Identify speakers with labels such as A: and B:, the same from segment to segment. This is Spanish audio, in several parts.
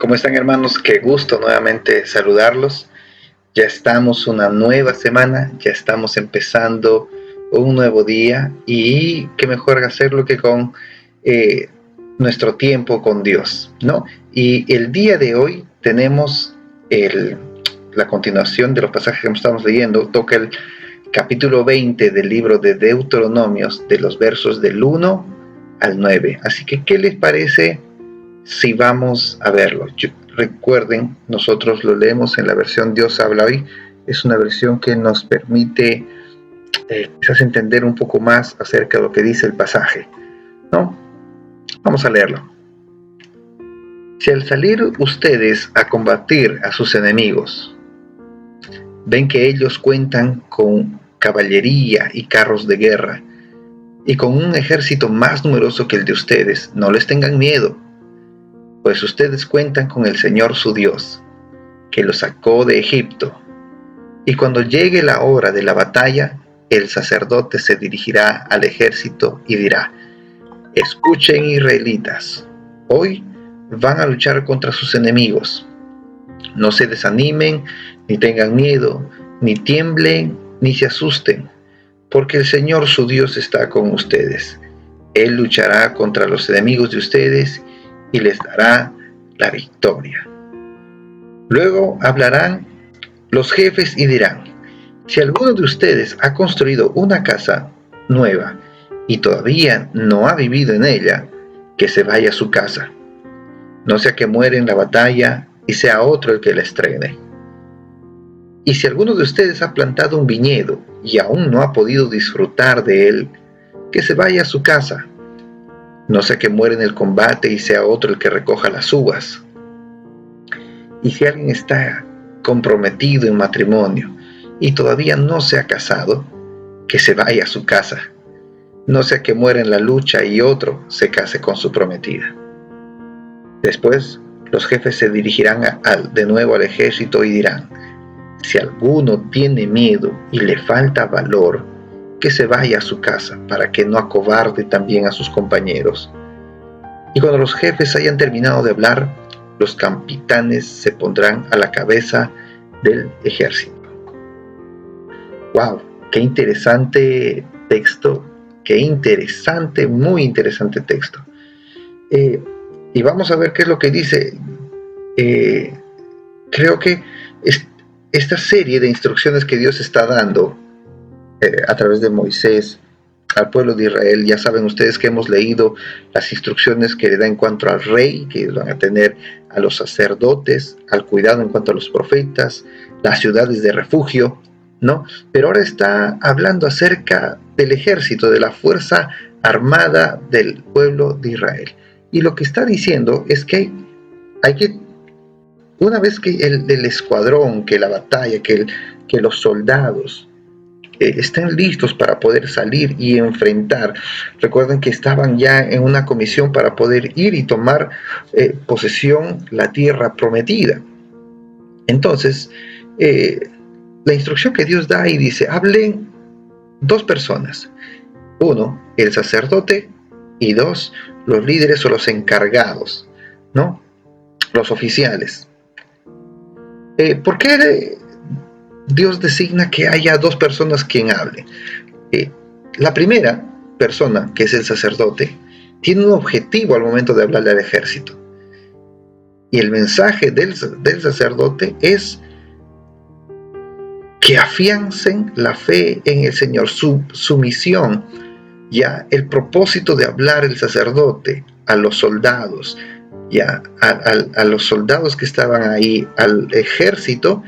A: ¿Cómo están, hermanos? Qué gusto nuevamente saludarlos. Ya estamos una nueva semana, ya estamos empezando un nuevo día y qué mejor hacerlo que con eh, nuestro tiempo con Dios, ¿no? Y el día de hoy tenemos la continuación de los pasajes que estamos leyendo. Toca el capítulo 20 del libro de Deuteronomios, de los versos del 1 al 9. Así que, ¿qué les parece si vamos a verlo? Recuerden, nosotros lo leemos en la versión Dios habla hoy. Es una versión que nos permite quizás entender un poco más acerca de lo que dice el pasaje, ¿no? Vamos a leerlo. Si al salir ustedes a combatir a sus enemigos, ven que ellos cuentan con caballería y carros de guerra, y con un ejército más numeroso que el de ustedes, no les tengan miedo, pues ustedes cuentan con el Señor su Dios, que los sacó de Egipto. Y cuando llegue la hora de la batalla, el sacerdote se dirigirá al ejército y dirá: escuchen, israelitas, hoy van a luchar contra sus enemigos. No se desanimen, ni tengan miedo, ni tiemblen, ni se asusten, porque el Señor su Dios está con ustedes. Él luchará contra los enemigos de ustedes y les dará la victoria. Luego hablarán los jefes y dirán: si alguno de ustedes ha construido una casa nueva y todavía no ha vivido en ella, que se vaya a su casa. No sea que muera en la batalla y sea otro el que la estrene. Y si alguno de ustedes ha plantado un viñedo y aún no ha podido disfrutar de él, que se vaya a su casa. No sea que muera en el combate y sea otro el que recoja las uvas. Y si alguien está comprometido en matrimonio y todavía no se ha casado, que se vaya a su casa. No sea que muera en la lucha y otro se case con su prometida. Después, los jefes se dirigirán de nuevo al ejército y dirán: si alguno tiene miedo y le falta valor, que se vaya a su casa para que no acobarde también a sus compañeros. Y cuando los jefes hayan terminado de hablar, los capitanes se pondrán a la cabeza del ejército. ¡Wow! ¡Qué interesante texto! ¡Qué interesante, muy interesante texto! Y vamos a ver qué es lo que dice. Creo que esta serie de instrucciones que Dios está dando a través de Moisés al pueblo de Israel, ya saben ustedes que hemos leído las instrucciones que le da en cuanto al rey, que van a tener a los sacerdotes, al cuidado en cuanto a los profetas, las ciudades de refugio, ¿no? Pero ahora está hablando acerca del ejército, de la fuerza armada del pueblo de Israel. Y lo que está diciendo es que hay que, una vez que el escuadrón, que la batalla, que los soldados estén listos para poder salir y enfrentar. Recuerden que estaban ya en una comisión para poder ir y tomar posesión la tierra prometida. Entonces, la instrucción que Dios da y dice: hablen dos personas. Uno, el sacerdote, y dos, los líderes o los encargados, ¿no? Los oficiales. ¿Por qué Dios designa que haya dos personas quien hable? La primera persona, que es el sacerdote, tiene un objetivo al momento de hablarle al ejército. Y el mensaje del sacerdote es que afiancen la fe en el Señor, su misión. Ya el propósito de hablar el sacerdote a los soldados, ya a los soldados que estaban ahí, al ejército,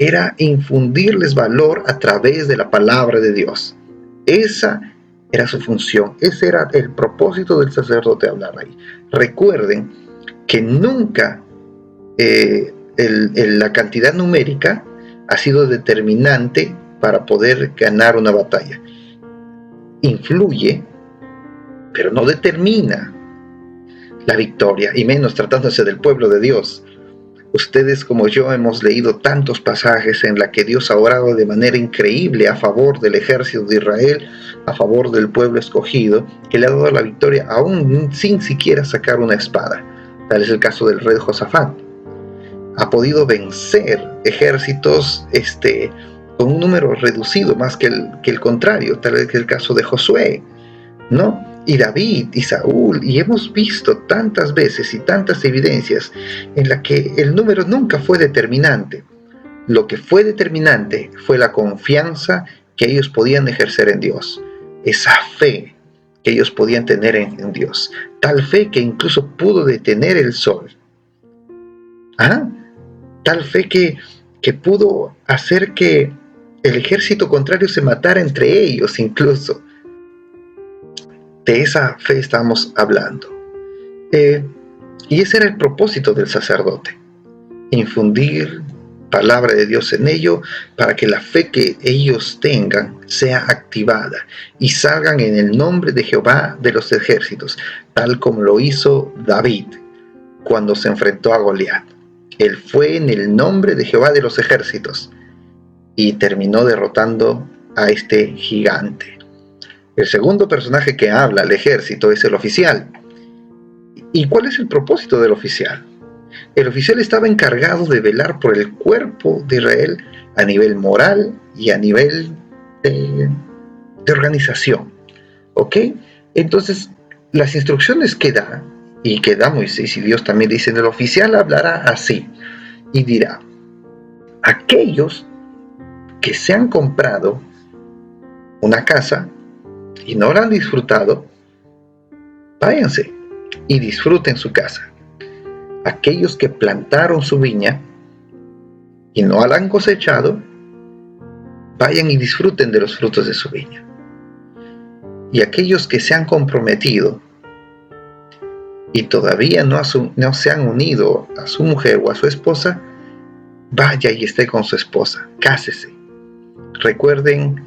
A: era infundirles valor a través de la palabra de Dios. Esa era su función, ese era el propósito del sacerdote hablar ahí. Recuerden que nunca la cantidad numérica ha sido determinante para poder ganar una batalla. Influye, pero no determina la victoria, y menos tratándose del pueblo de Dios. Ustedes como yo hemos leído tantos pasajes en la que Dios ha orado de manera increíble a favor del ejército de Israel, a favor del pueblo escogido, que le ha dado la victoria aún sin siquiera sacar una espada. Tal es el caso del rey Josafat. ha podido vencer ejércitos con un número reducido más que el contrario, tal vez que el caso de Josué, ¿no? Y David y Saúl, y hemos visto tantas veces y tantas evidencias en la que el número nunca fue determinante. Lo que fue determinante fue la confianza que ellos podían ejercer en Dios, esa fe que ellos podían tener en Dios, tal fe que incluso pudo detener el sol. ¿Ah? Tal fe que pudo hacer que el ejército contrario se matara entre ellos incluso. De esa fe estamos hablando. Y ese era el propósito del sacerdote, infundir palabra de Dios en ello para que la fe que ellos tengan sea activada y salgan en el nombre de Jehová de los ejércitos, tal como lo hizo David cuando se enfrentó a Goliat. Él fue en el nombre de Jehová de los ejércitos y terminó derrotando a este gigante. El segundo personaje que habla al ejército es el oficial. ¿Y cuál es el propósito del oficial? El oficial estaba encargado de velar por el cuerpo de Israel a nivel moral y a nivel de organización. ¿Ok? Entonces, las instrucciones que da, y que da Moisés y Dios también dicen, el oficial hablará así y dirá: aquellos que se han comprado una casa y no la han disfrutado, váyanse y disfruten su casa. Aquellos que plantaron su viña y no la han cosechado, vayan y disfruten de los frutos de su viña. Y aquellos que se han comprometido y todavía no se han unido a su mujer o a su esposa, vaya y esté con su esposa, cásese. Recuerden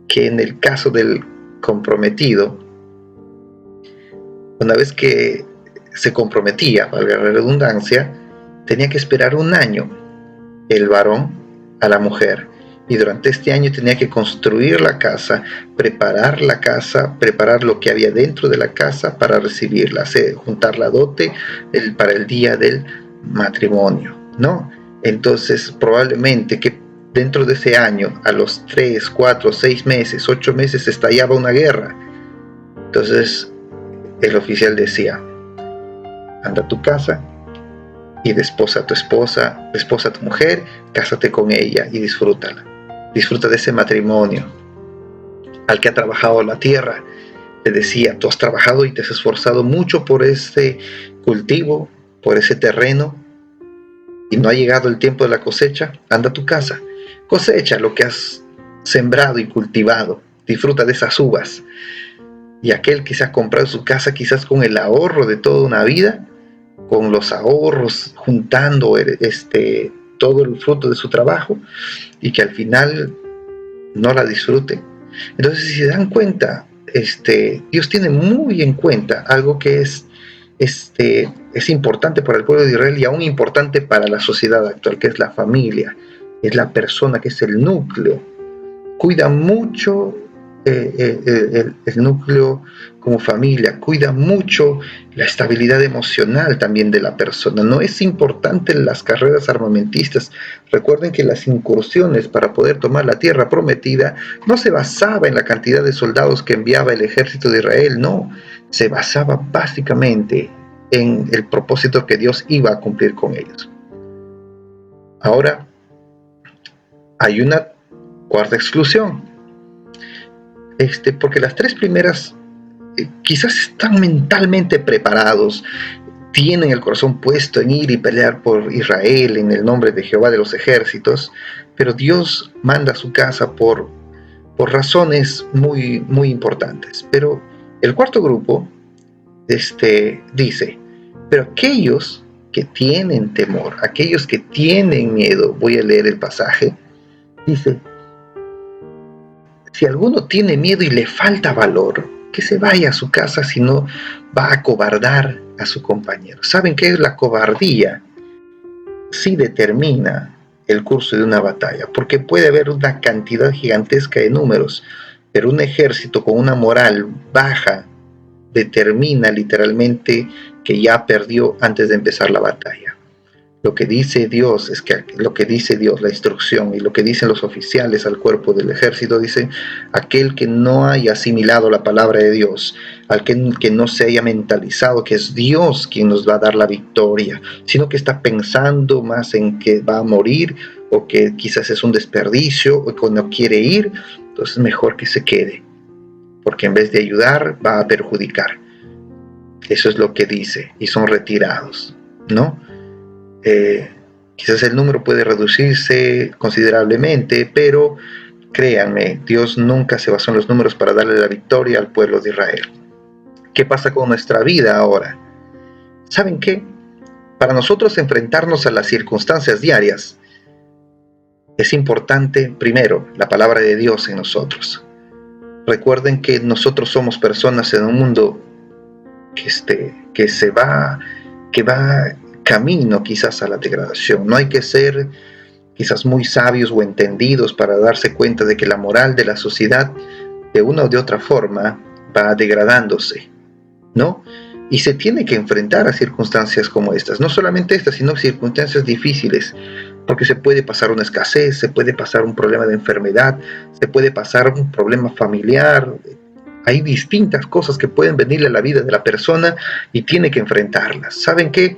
A: que en el caso del comprometido, una vez que se comprometía, valga la redundancia, tenía que esperar 1 año el varón a la mujer, y durante este año tenía que construir la casa, preparar lo que había dentro de la casa para recibirla, juntar la dote para el día del matrimonio, ¿no? Entonces probablemente que dentro de ese año, a los 3, 4, 6 meses, 8 meses, estallaba una guerra. Entonces el oficial decía: anda a tu casa y desposa a tu esposa, desposa a tu mujer, cásate con ella y disfrútala. Disfruta de ese matrimonio. Al que ha trabajado la tierra, le decía: tú has trabajado y te has esforzado mucho por este cultivo, por ese terreno, y no ha llegado el tiempo de la cosecha, anda a tu casa, cosecha lo que has sembrado y cultivado, disfruta de esas uvas. Y aquel que se ha comprado su casa quizás con el ahorro de toda una vida, con los ahorros, juntando todo el fruto de su trabajo, y que al final no la disfrute. Entonces, si se dan cuenta, Dios tiene muy en cuenta algo que es importante para el pueblo de Israel y aún importante para la sociedad actual, que es la familia, es la persona, que es el núcleo. Cuida mucho el núcleo como familia, cuida mucho la estabilidad emocional también de la persona. No es importante en las carreras armamentistas. Recuerden que las incursiones para poder tomar la tierra prometida no se basaba en la cantidad de soldados que enviaba el ejército de Israel, no, se basaba básicamente en el propósito que Dios iba a cumplir con ellos. Ahora, hay una cuarta exclusión. Porque las 3 primeras quizás están mentalmente preparados, tienen el corazón puesto en ir y pelear por Israel en el nombre de Jehová de los ejércitos, pero Dios manda a su casa por razones muy, muy importantes. Pero el cuarto grupo dice: pero aquellos que tienen temor, aquellos que tienen miedo, voy a leer el pasaje, dice: si alguno tiene miedo y le falta valor, que se vaya a su casa, si no va a acobardar a su compañero. ¿Saben qué es la cobardía? Sí determina el curso de una batalla, porque puede haber una cantidad gigantesca de números, pero un ejército con una moral baja determina literalmente que ya perdió antes de empezar la batalla. Lo que dice Dios es que lo que dice Dios, la instrucción, y lo que dicen los oficiales al cuerpo del ejército, dice: aquel que no haya asimilado la palabra de Dios, que no se haya mentalizado que es Dios quien nos va a dar la victoria, sino que está pensando más en que va a morir, o que quizás es un desperdicio, o que no quiere ir, entonces mejor que se quede, porque en vez de ayudar va a perjudicar. Eso es lo que dice, y son retirados, ¿no? Quizás el número puede reducirse considerablemente, pero créanme, Dios nunca se basó en los números para darle la victoria al pueblo de Israel. ¿Qué pasa con nuestra vida ahora? ¿Saben qué? Para nosotros enfrentarnos a las circunstancias diarias, es importante, primero, la palabra de Dios en nosotros. Recuerden que nosotros somos personas en un mundo que va camino quizás a la degradación. No hay que ser quizás muy sabios o entendidos para darse cuenta de que la moral de la sociedad, de una o de otra forma, va degradándose, ¿no? Y se tiene que enfrentar a circunstancias como estas, no solamente estas, sino circunstancias difíciles, porque se puede pasar una escasez, se puede pasar un problema de enfermedad, se puede pasar un problema familiar. Hay distintas cosas que pueden venirle a la vida de la persona y tiene que enfrentarlas. ¿Saben qué?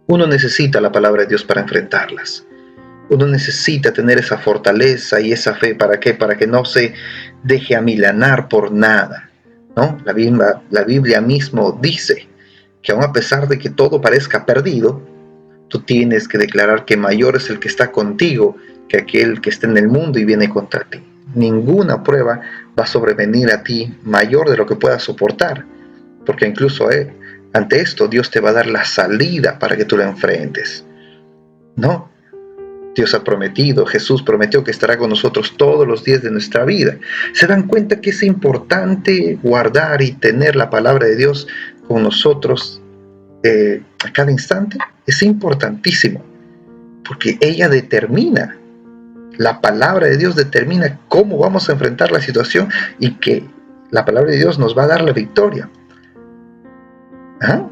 A: Uno necesita la palabra de Dios para enfrentarlas. Uno necesita tener esa fortaleza y esa fe. ¿Para qué? Para que no se deje amilanar por nada, ¿no? La Biblia mismo dice que aun a pesar de que todo parezca perdido, tú tienes que declarar que mayor es el que está contigo que aquel que está en el mundo y viene contra ti. Ninguna prueba va a sobrevenir a ti mayor de lo que puedas soportar, porque incluso ante esto Dios te va a dar la salida para que tú la enfrentes, ¿no? Dios ha prometido, Jesús prometió que estará con nosotros todos los días de nuestra vida. ¿Se dan cuenta que es importante guardar y tener la palabra de Dios con nosotros a cada instante? Es importantísimo, porque ella determina, la palabra de Dios determina cómo vamos a enfrentar la situación, y que la palabra de Dios nos va a dar la victoria. ¿Ah?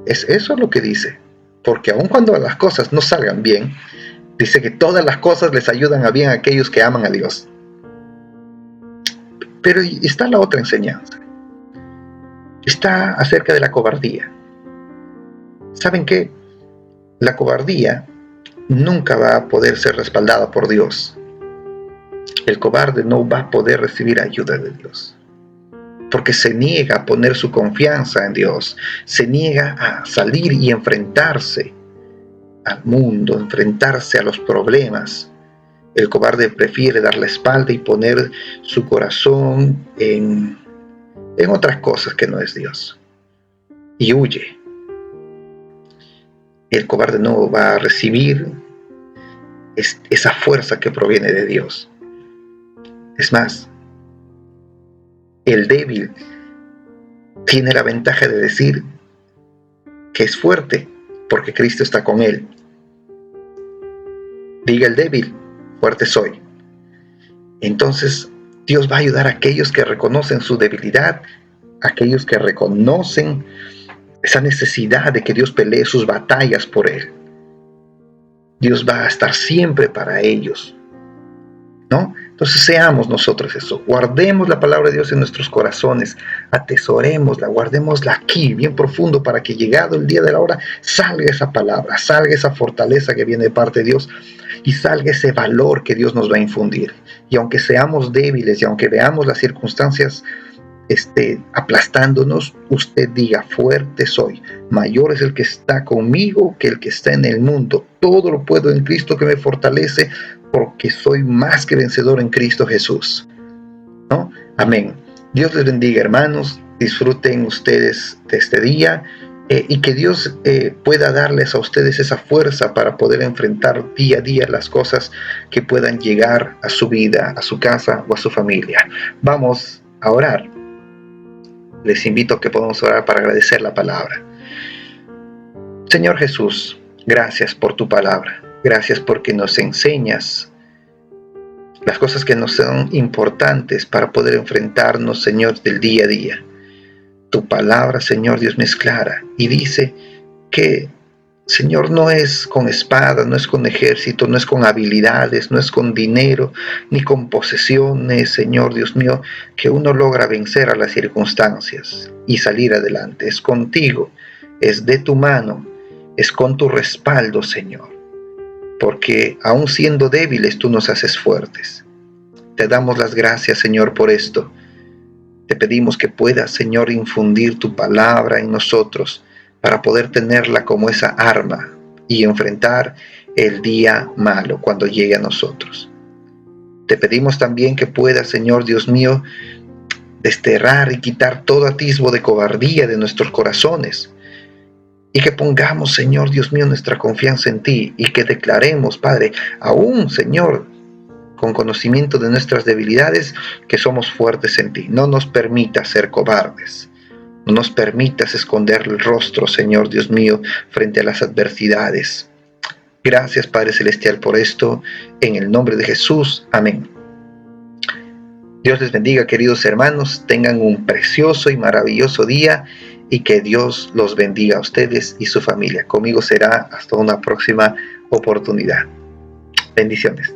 A: Es eso lo que dice, porque aun cuando las cosas no salgan bien, dice que todas las cosas les ayudan a bien a aquellos que aman a Dios. Pero está la otra enseñanza. Está acerca de la cobardía. ¿Saben qué? La cobardía nunca va a poder ser respaldada por Dios. El cobarde no va a poder recibir ayuda de Dios, porque se niega a poner su confianza en Dios, se niega a salir y enfrentarse al mundo, enfrentarse a los problemas. El cobarde prefiere dar la espalda y poner su corazón en otras cosas que no es Dios, y huye. El cobarde no va a recibir esa fuerza que proviene de Dios. Es más, el débil tiene la ventaja de decir que es fuerte porque Cristo está con él. Diga el débil: fuerte soy. Entonces Dios va a ayudar a aquellos que reconocen su debilidad, a aquellos que reconocen esa necesidad de que Dios pelee sus batallas por él. Dios va a estar siempre para ellos, ¿no? Entonces seamos nosotros eso, guardemos la palabra de Dios en nuestros corazones, atesorémosla, guardémosla aquí bien profundo, para que llegado el día de la hora salga esa palabra, salga esa fortaleza que viene de parte de Dios, y salga ese valor que Dios nos va a infundir. Y aunque seamos débiles y aunque veamos las circunstancias aplastándonos, usted diga: fuerte soy, mayor es el que está conmigo que el que está en el mundo. Todo lo puedo en Cristo que me fortalece, porque soy más que vencedor en Cristo Jesús, ¿no? Amén. Dios les bendiga, hermanos. Disfruten ustedes de este día, y que Dios pueda darles a ustedes esa fuerza para poder enfrentar día a día las cosas que puedan llegar a su vida, a su casa o a su familia. Vamos a orar. Les invito a que podamos orar para agradecer la palabra. Señor Jesús, gracias por tu palabra. Gracias porque nos enseñas las cosas que nos son importantes para poder enfrentarnos, Señor, del día a día. Tu palabra, Señor Dios mío, es clara y dice que Señor, no es con espada, no es con ejército, no es con habilidades, no es con dinero, ni con posesiones, Señor Dios mío, que uno logra vencer a las circunstancias y salir adelante. Es contigo, es de tu mano, es con tu respaldo, Señor, porque aun siendo débiles, tú nos haces fuertes. Te damos las gracias, Señor, por esto. Te pedimos que puedas, Señor, infundir tu palabra en nosotros para poder tenerla como esa arma y enfrentar el día malo cuando llegue a nosotros. Te pedimos también que puedas, Señor Dios mío, desterrar y quitar todo atisbo de cobardía de nuestros corazones y que pongamos, Señor Dios mío, nuestra confianza en ti y que declaremos, Padre, aún, Señor, con conocimiento de nuestras debilidades, que somos fuertes en ti. No nos permitas ser cobardes. No nos permitas esconder el rostro, Señor Dios mío, frente a las adversidades. Gracias, Padre Celestial, por esto. En el nombre de Jesús. Amén. Dios les bendiga, queridos hermanos. Tengan un precioso y maravilloso día y que Dios los bendiga a ustedes y su familia. Conmigo será hasta una próxima oportunidad. Bendiciones.